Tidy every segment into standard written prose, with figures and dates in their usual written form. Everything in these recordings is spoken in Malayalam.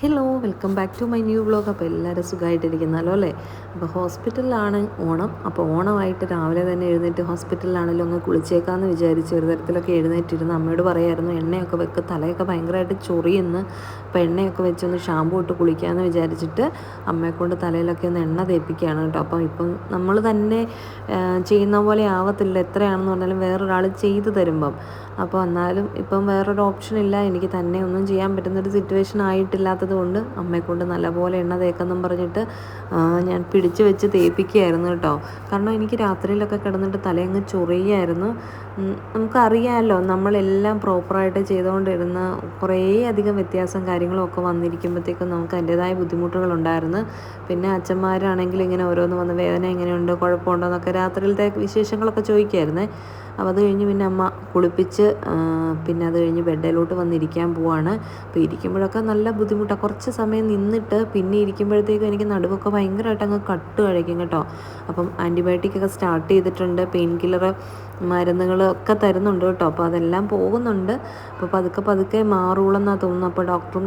Hello, welcome back to my new vlog. അപ്പോൾ എല്ലാവരും സുഖമായിട്ടിരിക്കുന്നല്ലോ അല്ലേ? അപ്പോൾ ഹോസ്പിറ്റലിലാണ് ഓണം. അപ്പോൾ ഓണമായിട്ട് രാവിലെ തന്നെ എഴുന്നേറ്റ് ഹോസ്പിറ്റലിലാണെങ്കിലും അങ്ങ് കുളിച്ചേക്കാമെന്ന് വിചാരിച്ച് ഒരു തരത്തിലൊക്കെ എഴുന്നേറ്റിരുന്നു. അമ്മയോട് പറയായിരുന്നു എണ്ണയൊക്കെ വെക്ക്, തലയൊക്കെ ഭയങ്കരമായിട്ട് ചൊറിയുന്നു, അപ്പോൾ എണ്ണയൊക്കെ വെച്ചൊന്ന് ഷാമ്പൂ ഇട്ട് കുളിക്കാമെന്ന് വിചാരിച്ചിട്ട് അമ്മയെക്കൊണ്ട് തലയിലൊക്കെ ഒന്ന് എണ്ണ തേപ്പിക്കുകയാണ് കേട്ടോ. അപ്പം ഇപ്പം നമ്മൾ തന്നെ ചെയ്യുന്ന പോലെ ആവത്തില്ല, എത്രയാണെന്ന് പറഞ്ഞാലും വേറൊരാൾ ചെയ്തു തരുമ്പം. അപ്പോൾ എന്നാലും ഇപ്പം വേറൊരു ഓപ്ഷനില്ല, എനിക്ക് തന്നെ ഒന്നും ചെയ്യാൻ പറ്റുന്നൊരു സിറ്റുവേഷൻ ആയിട്ടില്ലാത്തത് കൊണ്ട് അമ്മയെക്കൊണ്ട് നല്ലപോലെ എണ്ണ തേക്കെന്നും പറഞ്ഞിട്ട് ഞാൻ പിടിച്ച് വെച്ച് തേപ്പിക്കുകയായിരുന്നു കേട്ടോ. കാരണം എനിക്ക് രാത്രിയിലൊക്കെ കിടന്നിട്ട് തലയങ്ങ് ചൊറിയായിരുന്നു. നമുക്കറിയാമല്ലോ, നമ്മളെല്ലാം പ്രോപ്പറായിട്ട് ചെയ്തുകൊണ്ടിരുന്ന കുറേ അധികം വ്യത്യാസം കാര്യങ്ങളും ഒക്കെ വന്നിരിക്കുമ്പോഴത്തേക്കും നമുക്ക് അതിൻ്റേതായ ബുദ്ധിമുട്ടുകളുണ്ടായിരുന്നു. പിന്നെ അച്ഛന്മാരാണെങ്കിൽ ഇങ്ങനെ ഓരോന്ന് വന്ന് വേദന എങ്ങനെയുണ്ട്, കുഴപ്പമുണ്ടോ എന്നൊക്കെ രാത്രിയിലത്തെ വിശേഷങ്ങളൊക്കെ ചോദിക്കുമായിരുന്നേ. അപ്പോൾ അത് കഴിഞ്ഞ് പിന്നെ അമ്മ കുളിപ്പിച്ച് പിന്നെ അത് കഴിഞ്ഞ് ബെഡിലോട്ട് വന്നിരിക്കാൻ പോവാണ്. അപ്പോൾ ഇരിക്കുമ്പോഴൊക്കെ നല്ല ബുദ്ധിമുട്ടാണ്. കുറച്ച് സമയം നിന്നിട്ട് പിന്നെ ഇരിക്കുമ്പോഴത്തേക്കും എനിക്ക് നടുവൊക്കെ ഭയങ്കരമായിട്ട് അങ്ങ് കട്ട് കഴിക്കും കേട്ടോ. അപ്പം ആൻറ്റിബയോട്ടിക്കൊക്കെ സ്റ്റാർട്ട് ചെയ്തിട്ടുണ്ട്, പെയിൻ കില്ലർ മരുന്നുകളൊക്കെ തരുന്നുണ്ട് കേട്ടോ. അപ്പോൾ അതെല്ലാം പോകുന്നുണ്ട്. അപ്പോൾ പതുക്കെ മാറുള്ളെന്നാണ് തോന്നുന്നു. അപ്പോൾ ഡോക്ടറും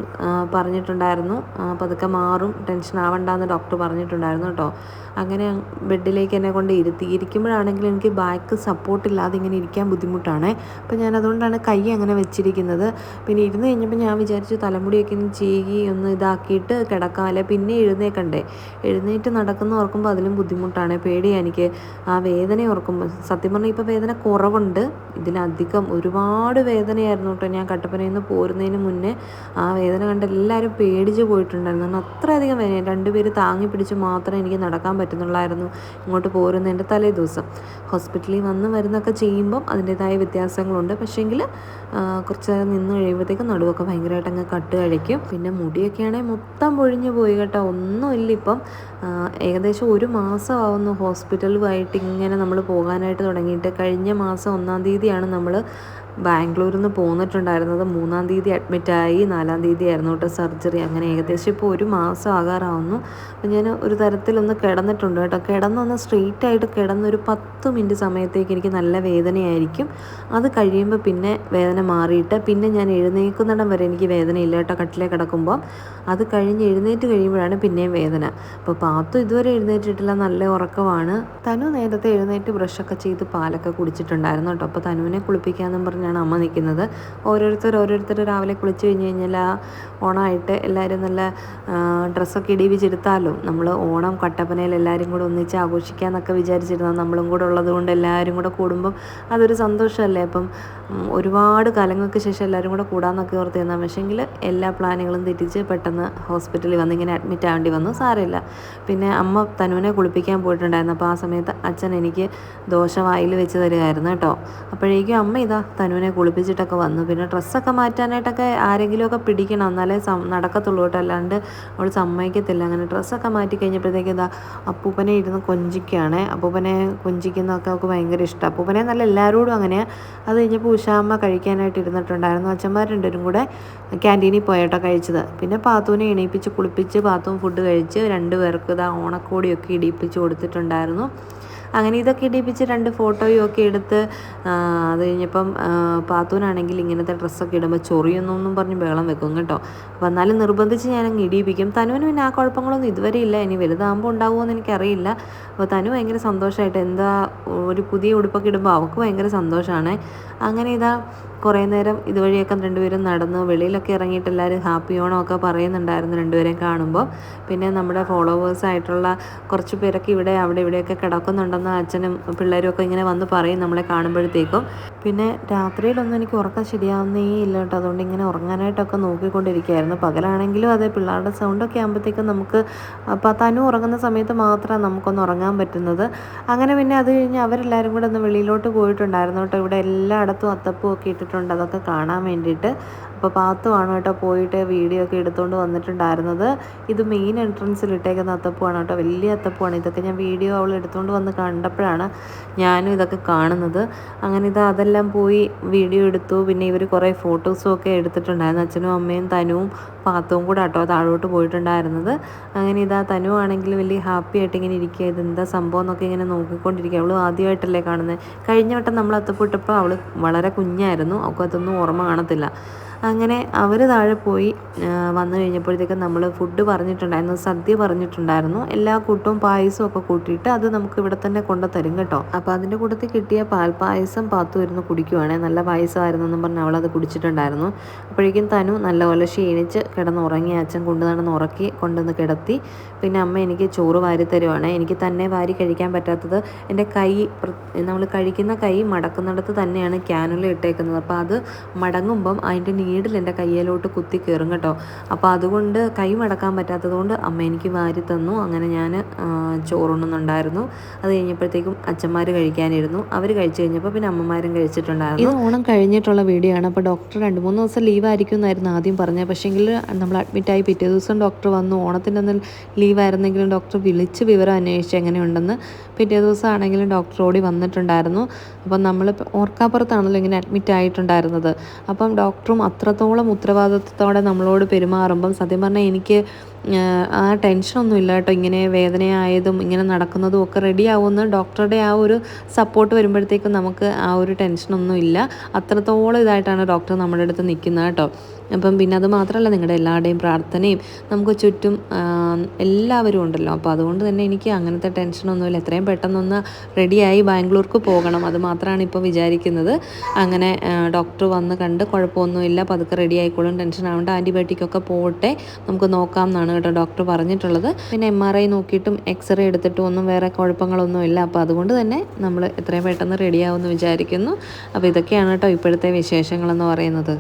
പറഞ്ഞിട്ടുണ്ടായിരുന്നു പതുക്കെ മാറും, ടെൻഷൻ ആവണ്ടെന്ന് ഡോക്ടർ പറഞ്ഞിട്ടുണ്ടായിരുന്നു കേട്ടോ. അങ്ങനെ ബെഡിലേക്ക് എന്നെ കൊണ്ട് ഇരിക്കുമ്പോഴാണെങ്കിൽ എനിക്ക് ബാക്ക് സപ്പോർട്ടില്ലാതെ ഇങ്ങനെ ഇരിക്കാൻ ബുദ്ധിമുട്ടാണ്. അപ്പോൾ ഞാൻ അതുകൊണ്ടാണ് കൈ അങ്ങനെ വെച്ചിരിക്കുന്നത്. പിന്നെ ഇരുന്ന് കഴിഞ്ഞപ്പോൾ ഞാൻ വിചാരിച്ചു തലമുടിയൊക്കെ ഒന്ന് ചീകി ഒന്ന് ഇതാക്കിയിട്ട് കിടക്കാം, അല്ലെ പിന്നെ എഴുന്നേറ്റ് നടക്കുന്ന ഓർക്കുമ്പോൾ അതിലും ബുദ്ധിമുട്ടാണ്, പേടിയാണ് എനിക്ക് ആ വേദന ഓർക്കുമ്പോൾ. സത്യം പറഞ്ഞാൽ ഇപ്പോൾ വേദന കുറവുണ്ട്, ഇതിലധികം ഒരുപാട് വേദനയായിരുന്നു കേട്ടോ. ഞാൻ കട്ടപ്പനയിൽ നിന്ന് പോരുന്നതിന് മുന്നേ ആ വേദന കണ്ട് എല്ലാവരും പേടിച്ച് പോയിട്ടുണ്ടായിരുന്നു. കാരണം അത്രയധികം വേദന, രണ്ടുപേര് താങ്ങി പിടിച്ച് മാത്രമേ എനിക്ക് നടക്കാൻ പറ്റുന്നുള്ളായിരുന്നു ഇങ്ങോട്ട് പോരുന്നതിൻ്റെ തലേ ദിവസം. ഹോസ്പിറ്റലിൽ വരുന്നൊക്കെ ചെയ്യുമ്പം അതിൻ്റേതായ വ്യത്യാസങ്ങളുണ്ട്. പക്ഷേങ്കിൽ കുറച്ച് നേരം നിന്ന് കഴിയുമ്പോഴത്തേക്കും നടുവൊക്കെ ഭയങ്കരമായിട്ട് അങ്ങ് കട്ട് കഴിക്കും. പിന്നെ മുടിയൊക്കെ ആണെങ്കിൽ മൊത്തം പൊഴിഞ്ഞു പോയി കേട്ടോ, ഒന്നുമില്ല ഇപ്പം. ഏകദേശം 1 മാസമാവുന്നു ഹോസ്പിറ്റലുമായിട്ട് ഇങ്ങനെ നമ്മൾ പോകാനായിട്ട് തുടങ്ങിയിട്ട്. കഴിഞ്ഞ മാസം 1-ാം തീയതിയാണ് നമ്മൾ ബാംഗ്ലൂരിൽ നിന്ന് പോന്നിട്ടുണ്ടായിരുന്നത്. 3-ാം തീയതി അഡ്മിറ്റായി, 4-ാം തീയതി ആയിരുന്നു കേട്ടോ സർജറി. അങ്ങനെ ഏകദേശം ഇപ്പോൾ 1 മാസം ആകാറാവുന്നു. അപ്പോൾ ഞാൻ ഒരു തരത്തിലൊന്ന് കിടന്നിട്ടുണ്ട് കേട്ടോ. കിടന്നൊന്ന് സ്ട്രെയിറ്റായിട്ട് കിടന്നൊരു 10 മിനിറ്റ് സമയത്തേക്ക് എനിക്ക് നല്ല വേദനയായിരിക്കും. അത് കഴിയുമ്പോൾ പിന്നെ വേദന മാറിയിട്ട് പിന്നെ ഞാൻ എഴുന്നേൽക്കുന്നിടം വരെ എനിക്ക് വേദനയില്ല കേട്ടോ, കട്ടിലേ കിടക്കുമ്പോൾ. അത് കഴിഞ്ഞ് എഴുന്നേറ്റ് കഴിയുമ്പോഴാണ് പിന്നെയും വേദന. അപ്പോൾ പാത്തു ഇതുവരെ എഴുന്നേറ്റിട്ടില്ല, നല്ല ഉറക്കമാണ്. തനു നേരത്തെ എഴുന്നേറ്റ് ബ്രഷൊക്കെ ചെയ്ത് പാലൊക്കെ കുടിച്ചിട്ടുണ്ടായിരുന്നു കേട്ടോ. അപ്പോൾ തനുവിനെ കുളിപ്പിക്കാമെന്നും പറഞ്ഞാണ് അമ്മ നിൽക്കുന്നത്. ഓരോരുത്തർ രാവിലെ കുളിച്ച് കഴിഞ്ഞ് കഴിഞ്ഞാൽ ആ ഓണമായിട്ട് എല്ലാവരും നല്ല ഡ്രസ്സൊക്കെ ഇടിവിച്ചെടുത്താലോ. നമ്മൾ ഓണം കട്ടപ്പനയിൽ എല്ലാവരും കൂടെ ഒന്നിച്ച് ആഘോഷിക്കാമെന്നൊക്കെ വിചാരിച്ചിരുന്നത്, നമ്മളും കൂടെ ഉള്ളത് കൊണ്ട് എല്ലാവരും കൂടെ കൂടുമ്പം അതൊരു സന്തോഷമല്ലേ. അപ്പം ഒരുപാട് കാലങ്ങൾക്ക് ശേഷം എല്ലാവരും കൂടെ കൂടാമെന്നൊക്കെ ഓർത്ത് തന്നാൽ, പക്ഷേങ്കിൽ എല്ലാ പ്ലാനുകളും തെറ്റിച്ച് പെട്ടെന്ന് ഹോസ്പിറ്റലിൽ വന്ന് ഇങ്ങനെ അഡ്മിറ്റ് ആവേണ്ടി വന്നു. സാരമില്ല. പിന്നെ അമ്മ തനുവിനെ കുളിപ്പിക്കാൻ പോയിട്ടുണ്ടായിരുന്നു. അപ്പോൾ ആ സമയത്ത് അച്ഛൻ എനിക്ക് ദോശ വായിൽ വെച്ച് തരുമായിരുന്നു കേട്ടോ. അപ്പോഴേക്കും അമ്മ ഇതാ തനുവിനെ കുളിപ്പിച്ചിട്ടൊക്കെ വന്നു. പിന്നെ ഡ്രസ്സൊക്കെ മാറ്റാനായിട്ടൊക്കെ ആരെങ്കിലുമൊക്കെ പിടിക്കണം, എന്നാലേ നടക്കത്തുള്ളൂ കേട്ടോ, അല്ലാണ്ട് അവൾ സമ്മതിക്കത്തില്ല. അങ്ങനെ ഡ്രസ്സൊക്കെ മാറ്റി കഴിഞ്ഞപ്പോഴത്തേക്ക് ഇതാ അപ്പൂപ്പനെ ഇരുന്ന് കൊഞ്ചിക്കുകയാണ്. അപ്പൂപ്പനെ കൊഞ്ചിക്കുന്നതൊക്കെ അവൾക്ക് ഭയങ്കര ഇഷ്ടം. അപ്പൂപ്പനെ നല്ല എല്ലാവരോടും അങ്ങനെയാണ്. അത് കഴിഞ്ഞപ്പോൾ ഉഷാമ്മ കഴിക്കാനായിട്ട് ഇരുന്നിട്ടുണ്ടായിരുന്നു. അച്ഛന്മാർ രണ്ടുപേരും കൂടെ ക്യാൻറ്റീനിൽ പോയിട്ടോ കഴിച്ചത്. പിന്നെ പാത്തുവിനെ എണീപ്പിച്ച് കുളിപ്പിച്ച് പാത്തുവും ഫുഡ് കഴിച്ച് 2 പേർക്ക് ഇതാ ഓണക്കോടിയൊക്കെ ഇടിയിപ്പിച്ച് കൊടുത്തിട്ടുണ്ടായിരുന്നു. അങ്ങനെ ഇതൊക്കെ ഇടിപ്പിച്ച് 2 ഫോട്ടോയും ഒക്കെ എടുത്ത് അത് കഴിഞ്ഞപ്പം പാത്തൂനാണെങ്കിൽ ഇങ്ങനത്തെ ഡ്രസ്സൊക്കെ ഇടുമ്പോൾ ചൊറിയൊന്നും പറഞ്ഞ് ബഹളം വെക്കും കേട്ടോ. അപ്പോൾ എന്നാലും നിർബന്ധിച്ച് ഞാനങ്ങ് ഇടിയിപ്പിക്കും. തനുവിന് പിന്നെ ആ കുഴപ്പങ്ങളൊന്നും ഇതുവരെ ഇല്ല, ഇനി വലുതാകുമ്പോൾ ഉണ്ടാവുമോ എന്ന് എനിക്കറിയില്ല. അപ്പോൾ തനു ഭയങ്കര സന്തോഷമായിട്ട് എന്താ ഒരു പുതിയ ഉടുപ്പൊക്കെ ഇടുമ്പോൾ അവൾക്ക് ഭയങ്കര സന്തോഷമാണ്. അങ്ങനെ ഇതാ കുറേ നേരം ഇതുവഴിയൊക്കെ 2 പേരും നടന്നു. വെളിയിലൊക്കെ ഇറങ്ങിയിട്ട് എല്ലാവരും ഹാപ്പി ഓണമൊക്കെ പറയുന്നുണ്ടായിരുന്നു 2 പേരെയും കാണുമ്പോൾ. പിന്നെ നമ്മുടെ ഫോളോവേഴ്സായിട്ടുള്ള കുറച്ച് പേരൊക്കെ അവിടെ ഇവിടെയൊക്കെ കിടക്കുന്നുണ്ടെന്ന് അച്ഛനും പിള്ളേരും ഒക്കെ ഇങ്ങനെ വന്ന് പറയും നമ്മളെ കാണുമ്പോഴത്തേക്കും. പിന്നെ രാത്രിയിലൊന്നും എനിക്ക് ഉറക്കം ശരിയാവുന്നേ ഇല്ല കേട്ടോ. അതുകൊണ്ട് ഇങ്ങനെ ഉറങ്ങാനായിട്ടൊക്കെ നോക്കിക്കൊണ്ടിരിക്കുകയായിരുന്നു. പകലാണെങ്കിലും അതെ, പിള്ളേരുടെ സൗണ്ടൊക്കെ ആകുമ്പോഴത്തേക്കും നമുക്ക് തനു ഉറങ്ങുന്ന സമയത്ത് മാത്രമാണ് നമുക്കൊന്ന് ഉറങ്ങാൻ പറ്റുന്നത്. അങ്ങനെ പിന്നെ അത് കഴിഞ്ഞ് അവരെല്ലാവരും കൂടെ ഒന്ന് വെളിയിലോട്ട് പോയിട്ടുണ്ടായിരുന്നു കേട്ടോ. ഇവിടെ എല്ലായിടത്തും അത്തപ്പൂ ഒക്കെ ഇട്ടിട്ടുണ്ട്, അതൊക്കെ കാണാൻ വേണ്ടിയിട്ട്. അപ്പോൾ പാത്തുമാണ് കേട്ടോ പോയിട്ട് വീഡിയോ ഒക്കെ എടുത്തുകൊണ്ട് വന്നിട്ടുണ്ടായിരുന്നത്. ഇത് മെയിൻ എൻട്രൻസിൽ ഇട്ടേക്കുന്ന അത്തപ്പൂവാണ് കേട്ടോ, വലിയ അത്തപ്പൂവാണ്. ഇതൊക്കെ ഞാൻ വീഡിയോ അവൾ എടുത്തുകൊണ്ട് വന്ന് കണ്ടപ്പോഴാണ് ഞാനും ഇതൊക്കെ കാണുന്നത്. അങ്ങനെ അതെല്ലാം പോയി വീഡിയോ എടുത്തു. പിന്നെ ഇവർ കുറേ ഫോട്ടോസും ഒക്കെ എടുത്തിട്ടുണ്ടായിരുന്നു. അച്ഛനും അമ്മയും തനുവും പാത്തുവും കൂടെ കേട്ടോ താഴോട്ട് പോയിട്ടുണ്ടായിരുന്നത്. അങ്ങനെ തനു ആണെങ്കിൽ വലിയ ഹാപ്പി ആയിട്ട് ഇങ്ങനെ ഇരിക്കുക, ഇതെന്താ സംഭവം എന്നൊക്കെ ഇങ്ങനെ നോക്കിക്കൊണ്ടിരിക്കുക. അവൾ ആദ്യമായിട്ടല്ലേ കാണുന്നത്. കഴിഞ്ഞ വട്ടം നമ്മൾ അത്തപ്പൂട്ടപ്പോൾ അവൾ വളരെ കുഞ്ഞായിരുന്നു, അവൾക്ക് അതൊന്നും ഓർമ്മ കാണത്തില്ല. അങ്ങനെ അവർ താഴെ പോയി വന്നു കഴിഞ്ഞപ്പോഴത്തേക്കും നമ്മൾ ഫുഡ് പറഞ്ഞിട്ടുണ്ടായിരുന്നു, സദ്യ പറഞ്ഞിട്ടുണ്ടായിരുന്നു. എല്ലാ കൂട്ടവും പായസവും ഒക്കെ കൂട്ടിയിട്ട് അത് നമുക്ക് ഇവിടെ തന്നെ കൊണ്ടു തരും കേട്ടോ. അപ്പോൾ അതിൻ്റെ കൂട്ടത്തിൽ കിട്ടിയ പാൽപ്പായസം പാത്തു വരുന്നു കുടിക്കുവാണേ. നല്ല പായസമായിരുന്നു എന്നും പറഞ്ഞ് അവളത് കുടിച്ചിട്ടുണ്ടായിരുന്നു. അപ്പോഴേക്കും തനു നല്ലപോലെ ക്ഷീണിച്ച് കിടന്നുറങ്ങി. അച്ഛൻ കൊണ്ടു നടന്ന് ഉറക്കി കൊണ്ടുവന്ന് കിടത്തി. പിന്നെ അമ്മ എനിക്ക് ചോറ് വാരി തരുവാണ്. എനിക്ക് തന്നെ വാരി കഴിക്കാൻ പറ്റാത്തത് എൻ്റെ കൈ, നമ്മൾ കഴിക്കുന്ന കൈ മടക്കുന്നിടത്ത് തന്നെയാണ് ക്യാനുല ഇട്ടേക്കുന്നത്. അപ്പോൾ അത് മടങ്ങുമ്പം അതിൻ്റെ നീഡിൽ എൻ്റെ കയ്യിലോട്ട് കുത്തി കയറും കേട്ടോ. അപ്പോൾ അതുകൊണ്ട് കൈ മടക്കാൻ പറ്റാത്തത് കൊണ്ട് അമ്മ എനിക്ക് വാരി തന്നു. അങ്ങനെ ഞാൻ ചോറുണ്ണുന്നുണ്ടായിരുന്നു. അത് കഴിഞ്ഞപ്പോഴത്തേക്കും അച്ഛന്മാർ കഴിക്കാനിരുന്നു. അവർ കഴിച്ചു കഴിഞ്ഞപ്പോൾ പിന്നെ അമ്മമാരും കഴിച്ചിട്ടുണ്ടായിരുന്നു. ഇത് ഓണം കഴിഞ്ഞിട്ടുള്ള വീഡിയോ ആണ്. അപ്പോൾ ഡോക്ടർ 2-3 ദിവസം ലീവ് ആയിരിക്കും എന്നായിരുന്നു ആദ്യം പറഞ്ഞത്. പക്ഷേങ്കിൽ നമ്മൾ അഡ്മിറ്റായി പിറ്റേ ദിവസം ഡോക്ടർ വന്നു. ഓണത്തിൻ്റെ അന്ന് ലീവായിരുന്നെങ്കിലും ഡോക്ടർ വിളിച്ച് വിവരം അന്വേഷിച്ച് എങ്ങനെയുണ്ടെന്ന്. പിറ്റേ ദിവസം ആണെങ്കിലും ഡോക്ടർ ഓടി വന്നിട്ടുണ്ടായിരുന്നു. അപ്പം നമ്മൾ ഓർക്കാപ്പുറത്താണല്ലോ ഇങ്ങനെ അഡ്മിറ്റ് ആയിട്ടുണ്ടായിരുന്നത്. അപ്പം ഡോക്ടറും അത്രത്തോളം ഉത്തരവാദിത്വത്തോടെ നമ്മളോട് പെരുമാറുമ്പം സത്യം പറഞ്ഞാൽ എനിക്ക് ആ ടെൻഷനൊന്നും ഇല്ല കേട്ടോ. ഇങ്ങനെ വേദനയായതും ഇങ്ങനെ നടക്കുന്നതും ഒക്കെ റെഡിയാവുമെന്ന് ഡോക്ടറുടെ ആ ഒരു സപ്പോർട്ട് വരുമ്പോഴത്തേക്കും നമുക്ക് ആ ഒരു ടെൻഷനൊന്നും ഇല്ല. അത്രത്തോളം ഇതായിട്ടാണ് ഡോക്ടർ നമ്മുടെ അടുത്ത് നിൽക്കുന്നത് കേട്ടോ. അപ്പം പിന്നെ അത് മാത്രമല്ല, നിങ്ങളുടെ എല്ലാവരുടെയും പ്രാർത്ഥനയും നമുക്ക് ചുറ്റും എല്ലാവരും ഉണ്ടല്ലോ. അപ്പോൾ അതുകൊണ്ട് തന്നെ എനിക്ക് അങ്ങനത്തെ ടെൻഷനൊന്നുമില്ല. എത്രയും പെട്ടെന്നൊന്ന് റെഡിയായി ബാംഗ്ലൂർക്ക് പോകണം, അത് മാത്രമാണ് ഇപ്പോൾ വിചാരിക്കുന്നത്. അങ്ങനെ ഡോക്ടർ വന്ന് കണ്ട് കുഴപ്പമൊന്നുമില്ല, പതുക്കെ റെഡി ആയിക്കോളും, ടെൻഷൻ ആവേണ്ട, ആൻറ്റിബയോട്ടിക്കൊക്കെ പോട്ടെ, നമുക്ക് നോക്കാം എന്നാണ് കേട്ടോ ഡോക്ടർ പറഞ്ഞിട്ടുള്ളത്. പിന്നെ MRI നോക്കിയിട്ടും എക്സ്റേ എടുത്തിട്ടും ഒന്നും വേറെ കുഴപ്പങ്ങളൊന്നുമില്ല. അപ്പോൾ അതുകൊണ്ട് തന്നെ നമ്മൾ എത്രയും പെട്ടെന്ന് റെഡിയാവുമെന്ന് വിചാരിക്കുന്നു. അപ്പോൾ ഇതൊക്കെയാണ് കേട്ടോ ഇപ്പോഴത്തെ വിശേഷങ്ങളെന്ന് പറയുന്നത്.